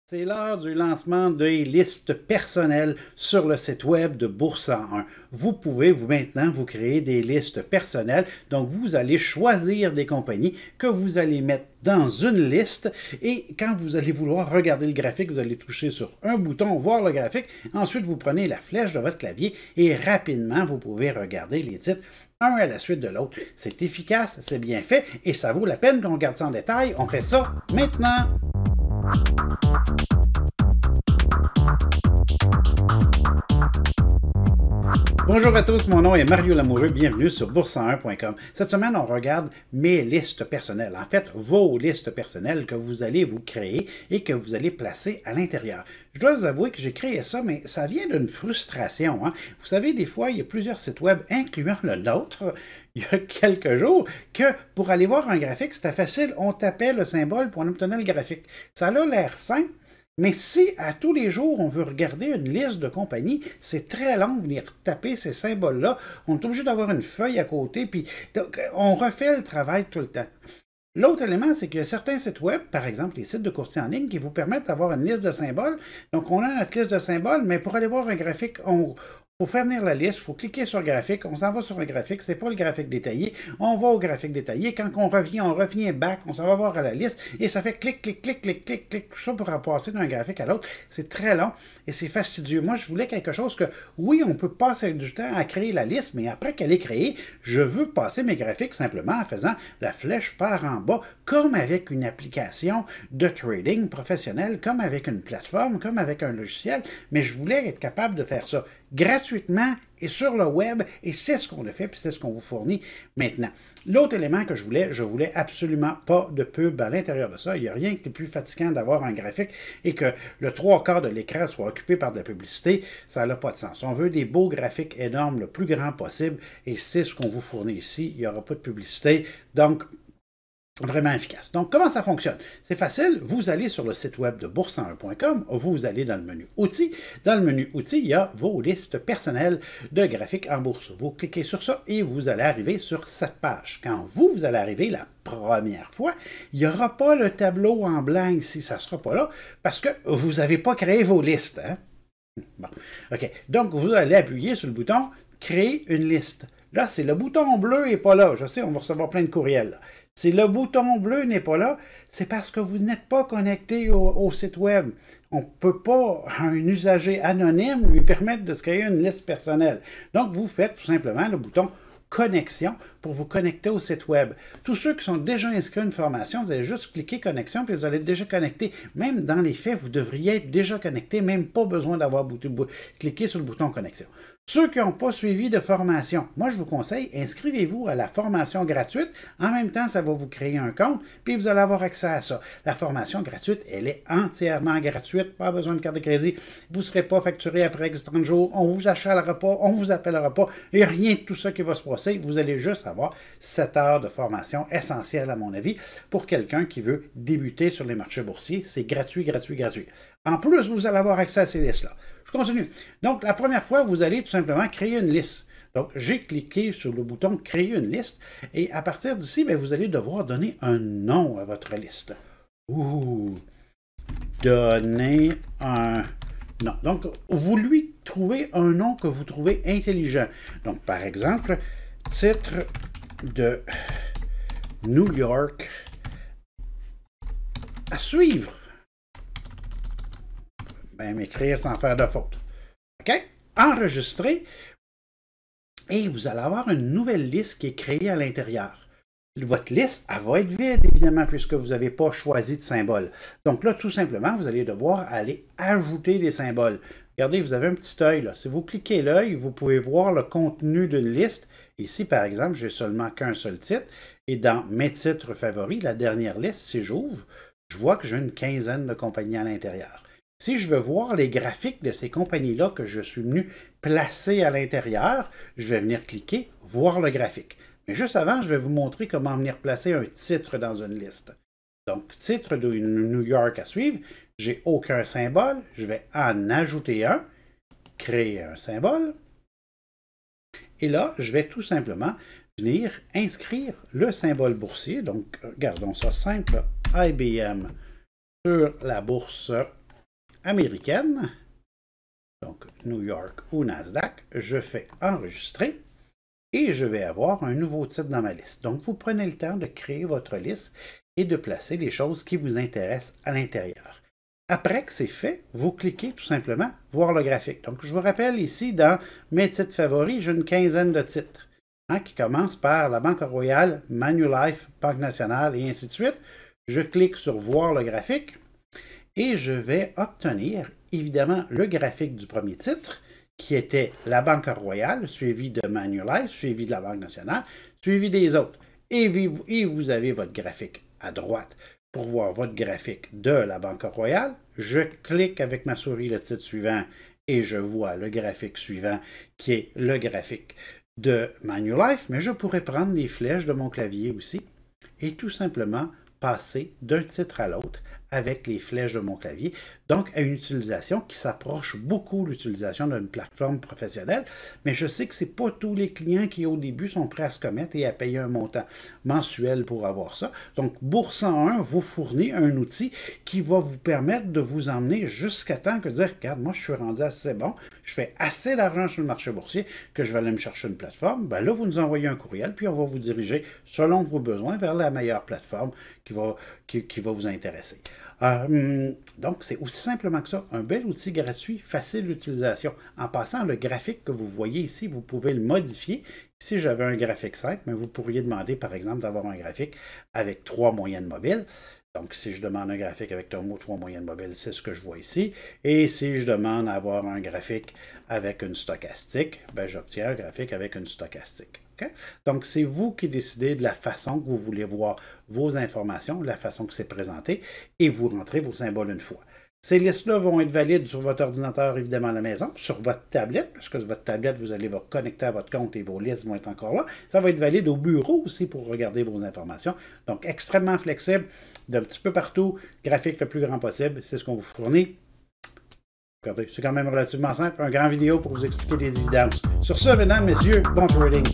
C'est l'heure du lancement des listes personnelles sur le site web de Bourse 101. Vous pouvez maintenant vous créer des listes personnelles. Donc, vous allez choisir des compagnies que vous allez mettre dans une liste et quand vous allez vouloir regarder le graphique, vous allez toucher sur un bouton, voir le graphique. Ensuite, vous prenez la flèche de votre clavier et rapidement, vous pouvez regarder les titres un à la suite de l'autre. C'est efficace, c'est bien fait et ça vaut la peine qu'on regarde ça en détail. On fait ça maintenant. Bonjour à tous, mon nom est Mario Lamoureux, bienvenue sur bourse101.com. Cette semaine, on regarde mes listes personnelles, en fait, vos listes personnelles que vous allez vous créer et que vous allez placer à l'intérieur. Je dois vous avouer que j'ai créé ça, mais ça vient d'une frustration. Vous savez, des fois, il y a plusieurs sites web, incluant le nôtre, il y a quelques jours, que pour aller voir un graphique, c'était facile, on tapait le symbole pour on obtenait le graphique. Ça a l'air simple. Mais si à tous les jours, on veut regarder une liste de compagnies, c'est très long de venir taper ces symboles-là. On est obligé d'avoir une feuille à côté, puis on refait le travail tout le temps. L'autre élément, c'est qu'il y a certains sites web, par exemple les sites de courtier en ligne, qui vous permettent d'avoir une liste de symboles. Donc, on a notre liste de symboles, mais pour aller voir un graphique, faut faire venir la liste, il faut cliquer sur le graphique, on s'en va sur le graphique, c'est pas le graphique détaillé, on va au graphique détaillé, quand on revient back, on s'en va voir à la liste, et ça fait clic, clic, clic, clic, clic, clic, tout ça pour passer d'un graphique à l'autre. C'est très long et c'est fastidieux. Moi, je voulais quelque chose que, oui, on peut passer du temps à créer la liste, mais après qu'elle est créée, je veux passer mes graphiques simplement en faisant la flèche par en bas, comme avec une application de trading professionnel, comme avec une plateforme, comme avec un logiciel, mais je voulais être capable de faire ça gratuitement et sur le web, et c'est ce qu'on a fait, puis c'est ce qu'on vous fournit maintenant. L'autre élément que je voulais absolument pas de pub à l'intérieur de ça. Il n'y a rien qui est plus fatigant d'avoir un graphique et que le 3/4 de l'écran soit occupé par de la publicité, ça n'a pas de sens. On veut des beaux graphiques énormes, le plus grand possible, et c'est ce qu'on vous fournit ici. Il n'y aura pas de publicité, donc vraiment efficace. Donc, comment ça fonctionne? C'est facile. Vous allez sur le site web de bourse101.com, vous allez dans le menu Outils. Dans le menu Outils, il y a vos listes personnelles de graphiques en bourse. Vous cliquez sur ça et vous allez arriver sur cette page. Quand vous allez arriver la première fois, il n'y aura pas le tableau en blanc ici. Ça ne sera pas là parce que vous n'avez pas créé vos listes. Bon, OK. Donc, vous allez appuyer sur le bouton « Créer une liste ». Là, c'est le bouton bleu n'est pas là. Je sais, on va recevoir plein de courriels là. Si le bouton bleu n'est pas là, c'est parce que vous n'êtes pas connecté au site web. On ne peut pas, à un usager anonyme, lui permettre de se créer une liste personnelle. Donc, vous faites tout simplement le bouton connexion pour vous connecter au site web. Tous ceux qui sont déjà inscrits à une formation, vous allez juste cliquer connexion puis vous allez être déjà connecté. Même dans les faits, vous devriez être déjà connecté, même pas besoin d'avoir cliqué sur le bouton connexion. Ceux qui n'ont pas suivi de formation, moi je vous conseille, inscrivez-vous à la formation gratuite. En même temps, ça va vous créer un compte, puis vous allez avoir accès à ça. La formation gratuite, elle est entièrement gratuite, pas besoin de carte de crédit. Vous ne serez pas facturé après X 30 jours, on ne vous achalera pas, on ne vous appellera pas, et rien de tout ça qui va se passer. Vous allez juste avoir 7 heures de formation essentielle, à mon avis, pour quelqu'un qui veut débuter sur les marchés boursiers. C'est gratuit, gratuit, gratuit. En plus, vous allez avoir accès à ces listes-là. Je continue. Donc, la première fois, vous allez tout simplement créer une liste. Donc, j'ai cliqué sur le bouton « Créer une liste » et à partir d'ici, vous allez devoir donner un nom à votre liste. Donnez un nom. Donc, vous lui trouvez un nom que vous trouvez intelligent. Donc, par exemple, titre de New York à suivre. M'écrire sans faire de faute. OK? Enregistrer. Et vous allez avoir une nouvelle liste qui est créée à l'intérieur. Votre liste, elle va être vide, évidemment, puisque vous n'avez pas choisi de symbole. Donc là, tout simplement, vous allez devoir aller ajouter des symboles. Regardez, vous avez un petit œil là. Si vous cliquez l'œil, vous pouvez voir le contenu d'une liste. Ici, par exemple, j'ai seulement qu'un seul titre. Et dans mes titres favoris, la dernière liste, si j'ouvre, je vois que j'ai une quinzaine de compagnies à l'intérieur. Si je veux voir les graphiques de ces compagnies-là que je suis venu placer à l'intérieur, je vais venir cliquer « Voir le graphique ». Mais juste avant, je vais vous montrer comment venir placer un titre dans une liste. Donc, titre de New York à suivre, j'ai aucun symbole, je vais en ajouter un, créer un symbole. Et là, je vais tout simplement venir inscrire le symbole boursier. Donc, regardons ça simple, IBM sur la bourse américaine, donc New York ou Nasdaq, je fais enregistrer et je vais avoir un nouveau titre dans ma liste. Donc, vous prenez le temps de créer votre liste et de placer les choses qui vous intéressent à l'intérieur. Après que c'est fait, vous cliquez tout simplement « Voir le graphique ». Donc, je vous rappelle ici, dans mes titres favoris, j'ai une quinzaine de titres qui commencent par la Banque Royale, Manulife, Banque Nationale et ainsi de suite. Je clique sur « Voir le graphique » et je vais obtenir évidemment le graphique du premier titre, qui était la Banque Royale, suivi de Manulife, suivi de la Banque Nationale, suivi des autres. Et vous avez votre graphique à droite. Pour voir votre graphique de la Banque Royale, je clique avec ma souris le titre suivant et je vois le graphique suivant qui est le graphique de Manulife, mais je pourrais prendre les flèches de mon clavier aussi et tout simplement passer d'un titre à l'autre avec les flèches de mon clavier, donc à une utilisation qui s'approche beaucoup de l'utilisation d'une plateforme professionnelle, mais je sais que ce n'est pas tous les clients qui au début sont prêts à se commettre et à payer un montant mensuel pour avoir ça. Donc Bourse 101 vous fournit un outil qui va vous permettre de vous emmener jusqu'à temps que dire, regarde, moi je suis rendu assez bon, je fais assez d'argent sur le marché boursier que je vais aller me chercher une plateforme. Ben là, vous nous envoyez un courriel, puis on va vous diriger selon vos besoins vers la meilleure plateforme qui va vous intéresser. Donc, c'est aussi simplement que ça, un bel outil gratuit, facile d'utilisation. En passant, le graphique que vous voyez ici, vous pouvez le modifier. Si j'avais un graphique simple, mais vous pourriez demander, par exemple, d'avoir un graphique avec 3 moyennes mobiles. Donc, si je demande un graphique avec 3 moyennes mobiles, c'est ce que je vois ici. Et si je demande d'avoir un graphique avec une stochastique, ben, j'obtiens un graphique avec une stochastique. Okay? Donc, c'est vous qui décidez de la façon que vous voulez voir vos informations, de la façon que c'est présenté, et vous rentrez vos symboles une fois. Ces listes-là vont être valides sur votre ordinateur, évidemment, à la maison, sur votre tablette, parce que votre tablette, vous allez vous connecter à votre compte et vos listes vont être encore là. Ça va être valide au bureau aussi pour regarder vos informations. Donc, extrêmement flexible, d'un petit peu partout, graphique le plus grand possible, c'est ce qu'on vous fournit. Regardez, c'est quand même relativement simple, un grand vidéo pour vous expliquer les évidences. Sur ce, mesdames, messieurs, bon trading!